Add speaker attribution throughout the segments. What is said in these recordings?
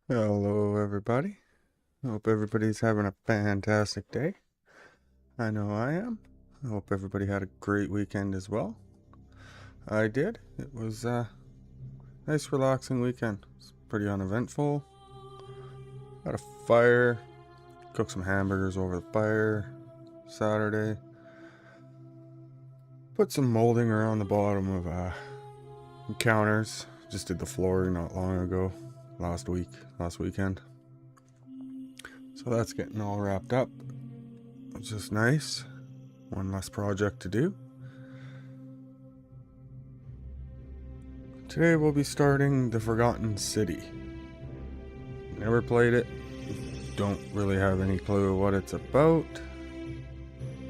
Speaker 1: Hello, everybody. Hope everybody's having a fantastic day. I know I am. I hope everybody had a great weekend as well. I did. It was a nice, relaxing weekend. It's pretty uneventful. Had a fire, cooked some hamburgers over the fire Saturday. Put some molding around the bottom of counters. Just did the floor not long ago, last weekend. So that's getting all wrapped up, which is nice. One less project to do. Today we'll be starting The Forgotten City. Never played it. Don't really have any clue what it's about.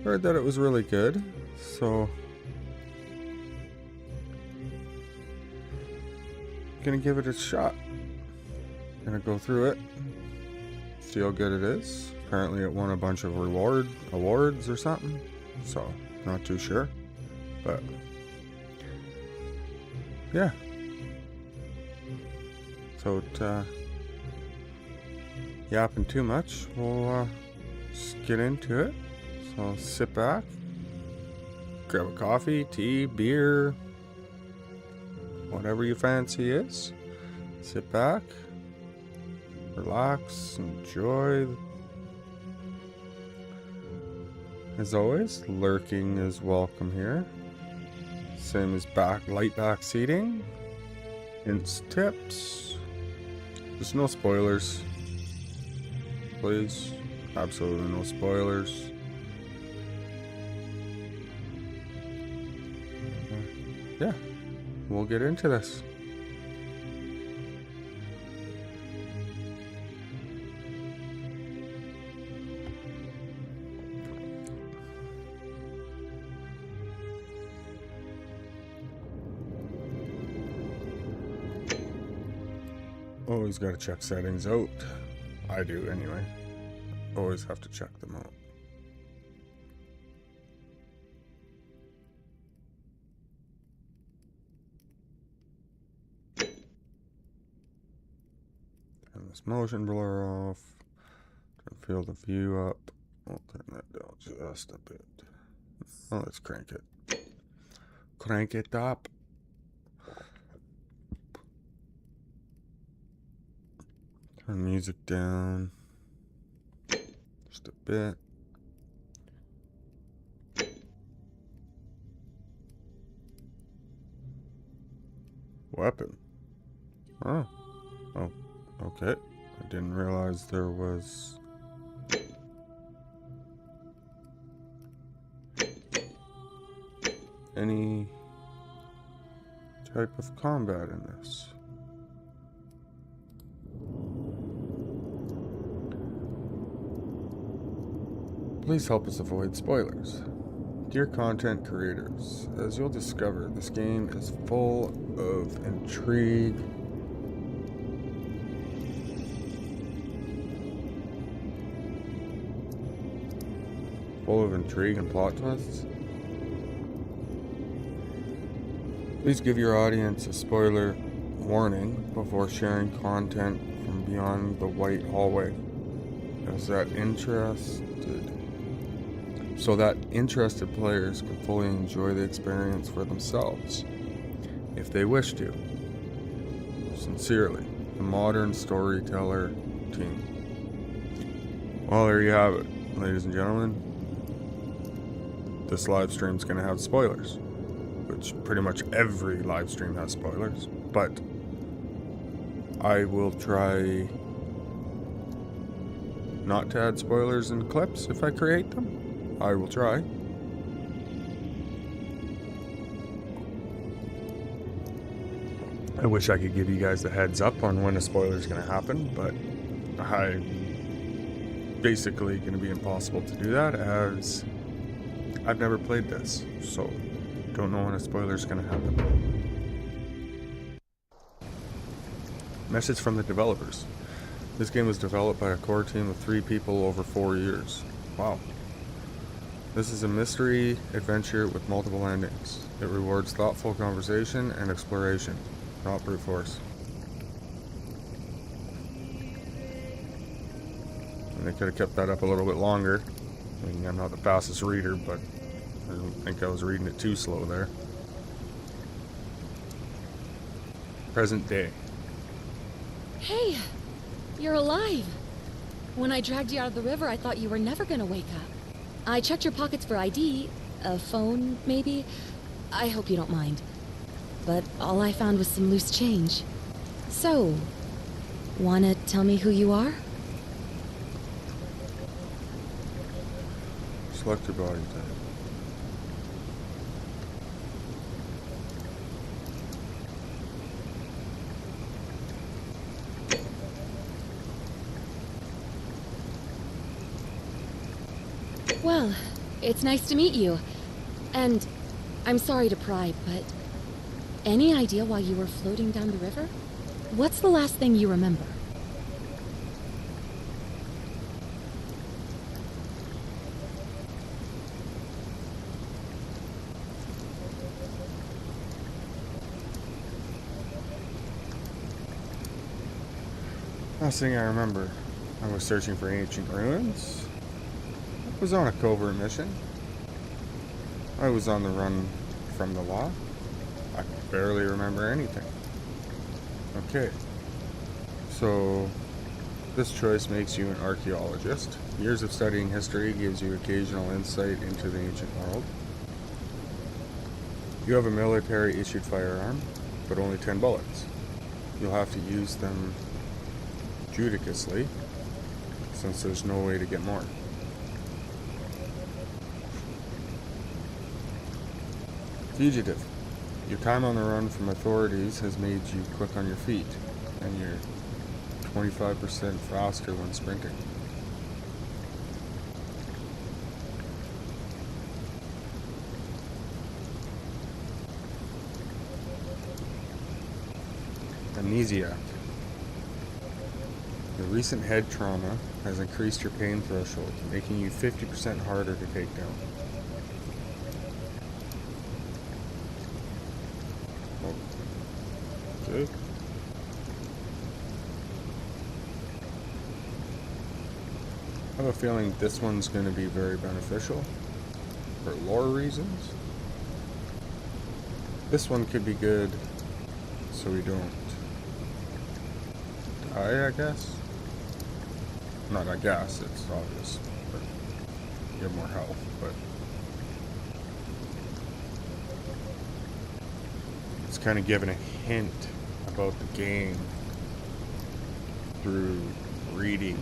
Speaker 1: Heard that it was really good, so gonna give it a shot. Gonna go through it, see how good it is. Apparently it won a bunch of awards or something, so not too sure. But yeah. So yapping too much, we'll just get into it. So sit back, grab a coffee, tea, beer, whatever your fancy is. Sit back, relax, enjoy. As always, lurking is welcome here. Same as light back seating. Hints, tips. Just no spoilers. Please. Absolutely no spoilers. Yeah, we'll get into this. Always gotta check settings out. I do anyway. Always have to check them out. Turn this motion blur off. Turn field of view up. I'll turn that down just a bit. Oh, let's crank it. Crank it up. Turn music down just a bit. Weapon. Oh, okay. I didn't realize there was any type of combat in this. Please help us avoid spoilers. Dear content creators, as you'll discover, this game is full of intrigue, and plot twists. Please give your audience a spoiler warning before sharing content from beyond the white hallway, so that interested players can fully enjoy the experience for themselves, if they wish to. Sincerely, the Modern Storyteller team. Well, there you have it, ladies and gentlemen. This live stream's going to have spoilers, which pretty much every live stream has spoilers, but I will try not to add spoilers in clips if I create them. I will try. I wish I could give you guys the heads up on when a spoiler is going to happen, but basically going to be impossible to do that as I've never played this, so don't know when a spoiler is going to happen. Message from the developers. This game was developed by a core team of 3 people over 4 years. Wow. This is a mystery adventure with multiple endings. It rewards thoughtful conversation and exploration, not brute force. And they could have kept that up a little bit longer. I mean, I'm not the fastest reader, but I don't think I was reading it too slow there. Present day.
Speaker 2: Hey, you're alive. When I dragged you out of the river, I thought you were never gonna wake up. I checked your pockets for ID, a phone, maybe. I hope you don't mind. But all I found was some loose change. So, wanna tell me who you are?
Speaker 1: Select your body type.
Speaker 2: Well, it's nice to meet you. And I'm sorry to pry, but any idea why you were floating down the river? What's the last thing you remember?
Speaker 1: Last thing I remember, I was searching for ancient ruins. I was on a covert mission. I was on the run from the law. I barely remember anything. Okay. So, this choice makes you an archaeologist. Years of studying history gives you occasional insight into the ancient world. You have a military-issued firearm, but only 10 bullets. You'll have to use them judiciously, since there's no way to get more. Fugitive. Your time on the run from authorities has made you quick on your feet, and you're 25% faster when sprinting. Amnesiac. Your recent head trauma has increased your pain threshold, making you 50% harder to take down. Okay. I have a feeling this one's going to be very beneficial for lore reasons. This one could be good so we don't die, I guess. Not I guess, it's obvious. But get more health, but it's kind of giving a hint about the game through reading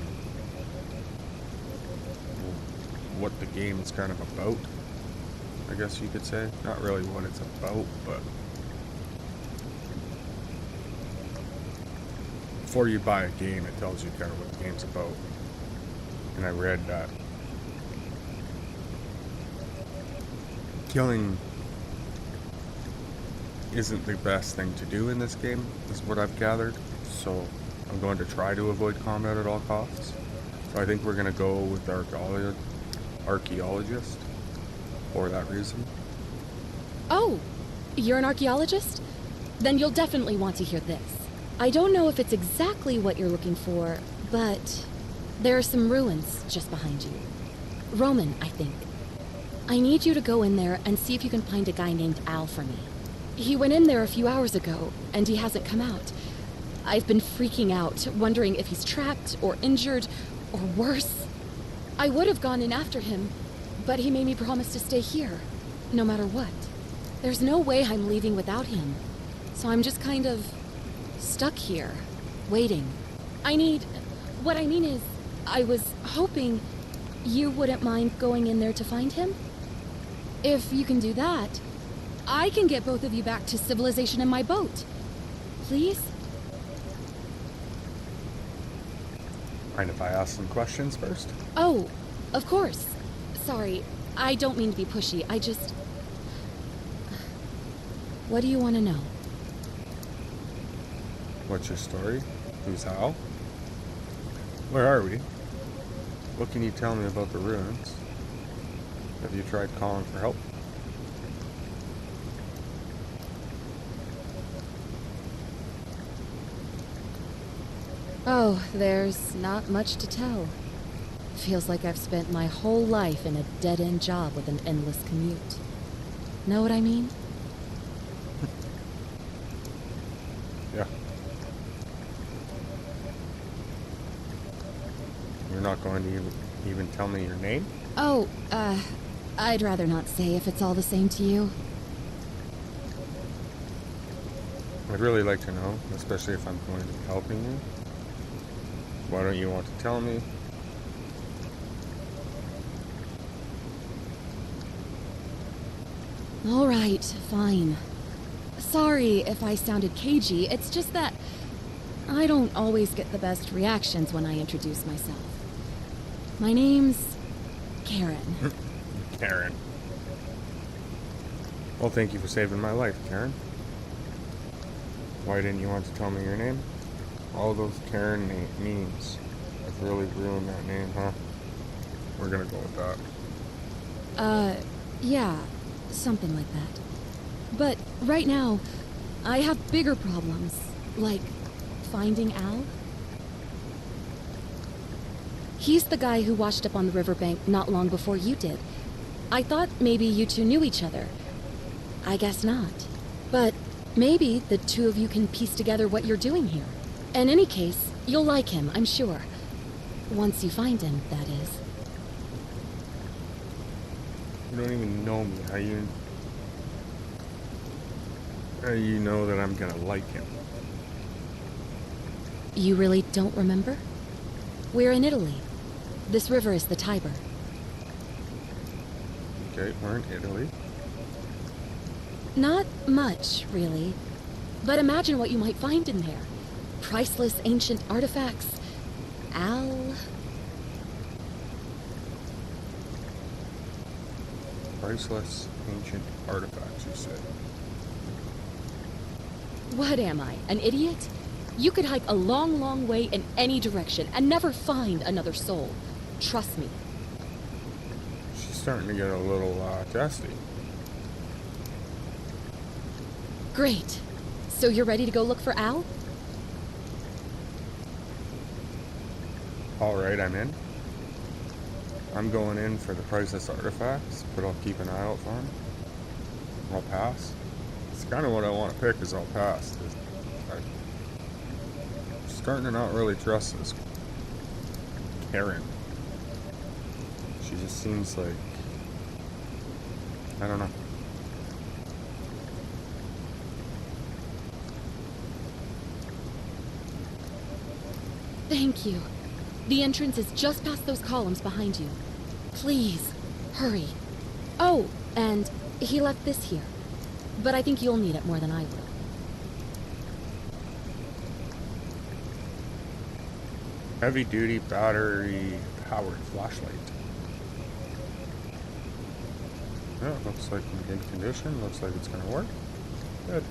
Speaker 1: what the game is kind of about, I guess you could say. Not really what it's about, but before you buy a game, it tells you kind of what the game's about. And I read that killing isn't the best thing to do in this game, is what I've gathered. So I'm going to try to avoid combat at all costs. So I think we're going to go with the archaeologist for that reason.
Speaker 2: Oh, you're an archaeologist? Then you'll definitely want to hear this. I don't know if it's exactly what you're looking for, but there are some ruins just behind you. Roman, I think. I need you to go in there and see if you can find a guy named Al for me. He went in there a few hours ago, and he hasn't come out. I've been freaking out, wondering if he's trapped or injured, or worse. I would have gone in after him, but he made me promise to stay here, no matter what. There's no way I'm leaving without him, so I'm just kind of stuck here, waiting. What I mean is, I was hoping you wouldn't mind going in there to find him? If you can do that, I can get both of you back to civilization in my boat. Please?
Speaker 1: Mind if I ask some questions first?
Speaker 2: Oh, of course. Sorry, I don't mean to be pushy. I just... What do you want to know?
Speaker 1: What's your story? Who's Al? Where are we? What can you tell me about the ruins? Have you tried calling for help?
Speaker 2: Oh, there's not much to tell. Feels like I've spent my whole life in a dead-end job with an endless commute. Know what I mean?
Speaker 1: Yeah. You're not going to even tell me your name?
Speaker 2: Oh, I'd rather not say if it's all the same to you.
Speaker 1: I'd really like to know, especially if I'm going to be helping you. Why don't you want to tell me?
Speaker 2: All right, fine. Sorry if I sounded cagey, it's just that I don't always get the best reactions when I introduce myself. My name's Karen.
Speaker 1: Karen. Well, thank you for saving my life, Karen. Why didn't you want to tell me your name? All those Karen memes have really ruined that name, huh? We're gonna go with that.
Speaker 2: Yeah, something like that. But right now, I have bigger problems, like finding Al. He's the guy who washed up on the riverbank not long before you did. I thought maybe you two knew each other. I guess not. But maybe the two of you can piece together what you're doing here. In any case, you'll like him, I'm sure. Once you find him, that is.
Speaker 1: You don't even know me. How you know that I'm gonna like him?
Speaker 2: You really don't remember? We're in Italy. This river is the Tiber.
Speaker 1: Okay, we're in Italy.
Speaker 2: Not much, really. But imagine what you might find in there. Priceless ancient artifacts. Al...
Speaker 1: Priceless ancient artifacts, you said.
Speaker 2: What am I, an idiot? You could hike a long, long way in any direction and never find another soul. Trust me.
Speaker 1: She's starting to get a little, testy.
Speaker 2: Great. So you're ready to go look for Al?
Speaker 1: Alright, I'm in. I'm going in for the priceless artifacts, but I'll keep an eye out for them. I'll pass. It's kind of what I want to pick is I'll pass. I'm starting to not really trust this Karen. She just seems like... I don't know.
Speaker 2: Thank you. The entrance is just past those columns behind you. Please, hurry. Oh, and he left this here. But I think you'll need it more than I will.
Speaker 1: Heavy-duty battery-powered flashlight. Yeah, looks like in good condition. Looks like it's gonna work. Good.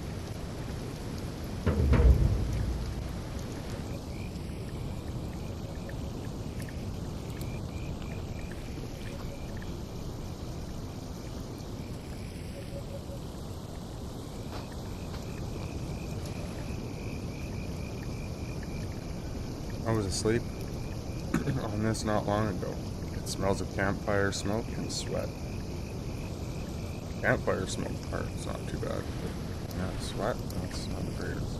Speaker 1: I was asleep on this not long ago. It smells of campfire smoke and sweat. Campfire smoke part's not too bad, but yeah, sweat, that's not the greatest.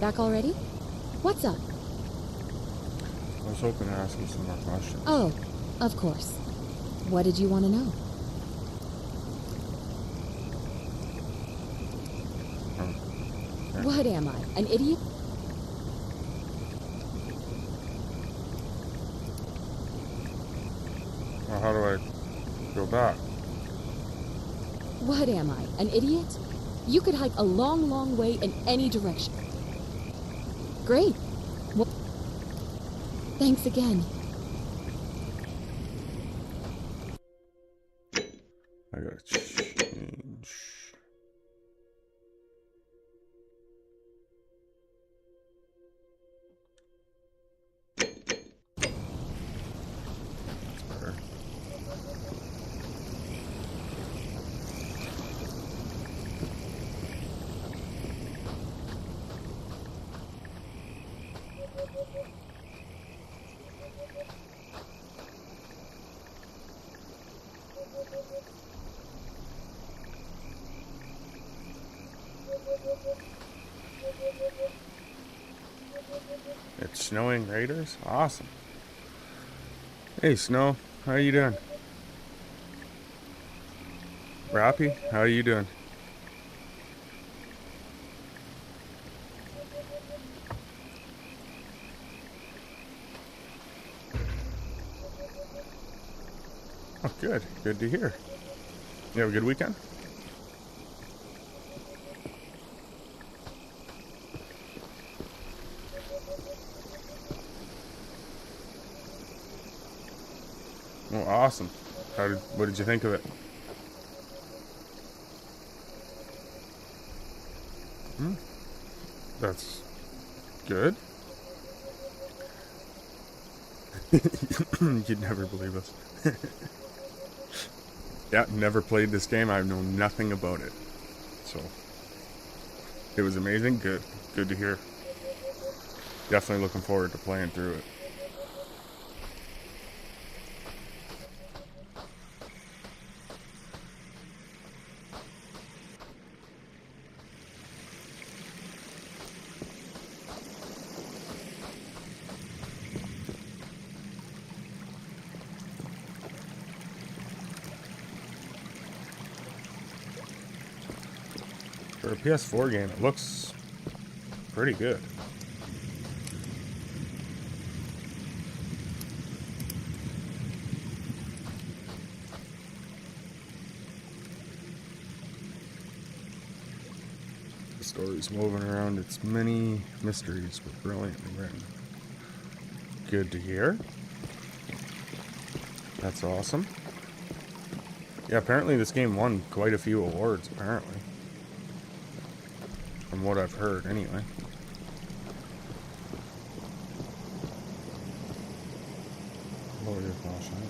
Speaker 2: Back already? What's up?
Speaker 1: I was hoping to ask you some more questions.
Speaker 2: Oh, of course. What did you want to know?
Speaker 1: Okay.
Speaker 2: What am I, an idiot?
Speaker 1: Well, how do I go back?
Speaker 2: What am I, an idiot? You could hike a long, long way in any direction. Great. Well, thanks again.
Speaker 1: I gotta change. That's better. It's snowing raiders? Awesome. Hey, Snow. How you doing? Rappy, how you doing? Oh, good. Good to hear. You have a good weekend? Oh, awesome. What did you think of it? That's good. You'd never believe us. Yeah, never played this game. I know nothing about it. So, it was amazing. Good. Good to hear. Definitely looking forward to playing through it. For a PS4 game, it looks pretty good. The story's woven around its many mysteries, but brilliantly written. Good to hear. That's awesome. Yeah, apparently this game won quite a few awards, apparently. From what I've heard, anyway. Lower your flashlight.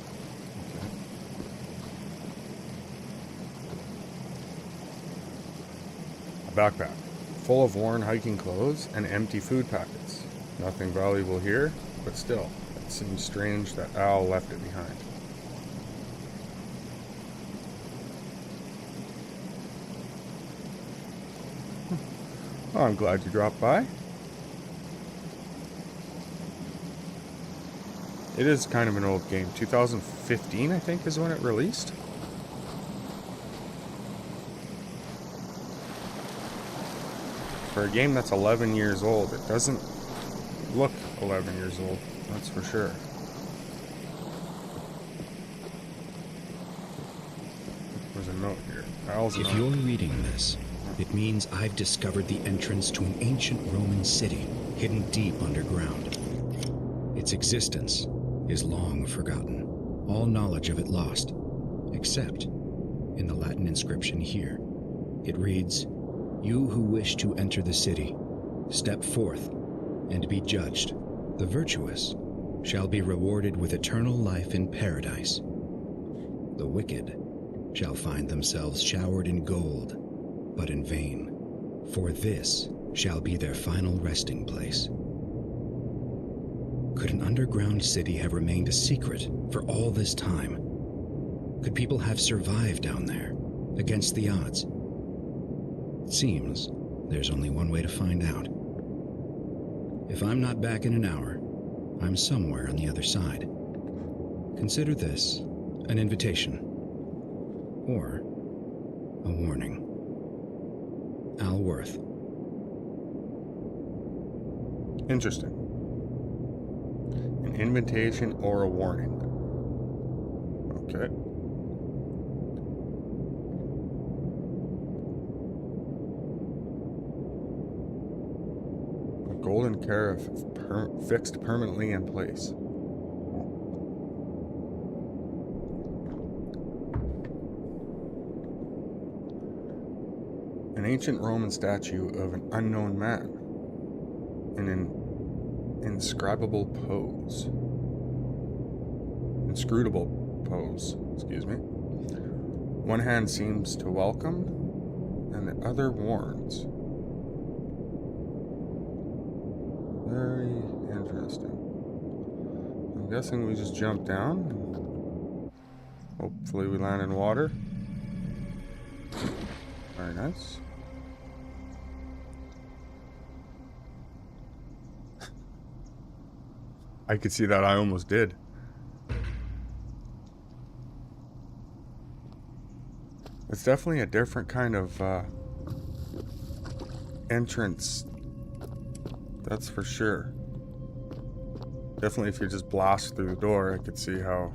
Speaker 1: Okay. A backpack. Full of worn hiking clothes and empty food packets. Nothing valuable here, but still, it seems strange that Al left it behind. Oh, I'm glad you dropped by. It is kind of an old game. 2015, I think, is when it released. For a game that's 11 years old, it doesn't look 11 years old, that's for sure. There's a note here.
Speaker 3: If you're reading this, it means I've discovered the entrance to an ancient Roman city hidden deep underground. Its existence is long forgotten, all knowledge of it lost, except in the Latin inscription here. It reads, "You who wish to enter the city, step forth and be judged. The virtuous shall be rewarded with eternal life in paradise. The wicked shall find themselves showered in gold, but in vain, for this shall be their final resting place." Could an underground city have remained a secret for all this time? Could people have survived down there, against the odds? It seems there's only one way to find out. If I'm not back in an hour, I'm somewhere on the other side. Consider this an invitation, or a warning. Al Worth.
Speaker 1: Interesting. An invitation or a warning. Okay. A golden carif fixed permanently in place. An ancient Roman statue of an unknown man in an inscrutable pose. Excuse me. One hand seems to welcome, and the other warns. Very interesting. I'm guessing we just jump down. Hopefully we land in water. Very nice. I could see that. I almost did. It's definitely a different kind of entrance. That's for sure. Definitely if you just blast through the door, I could see how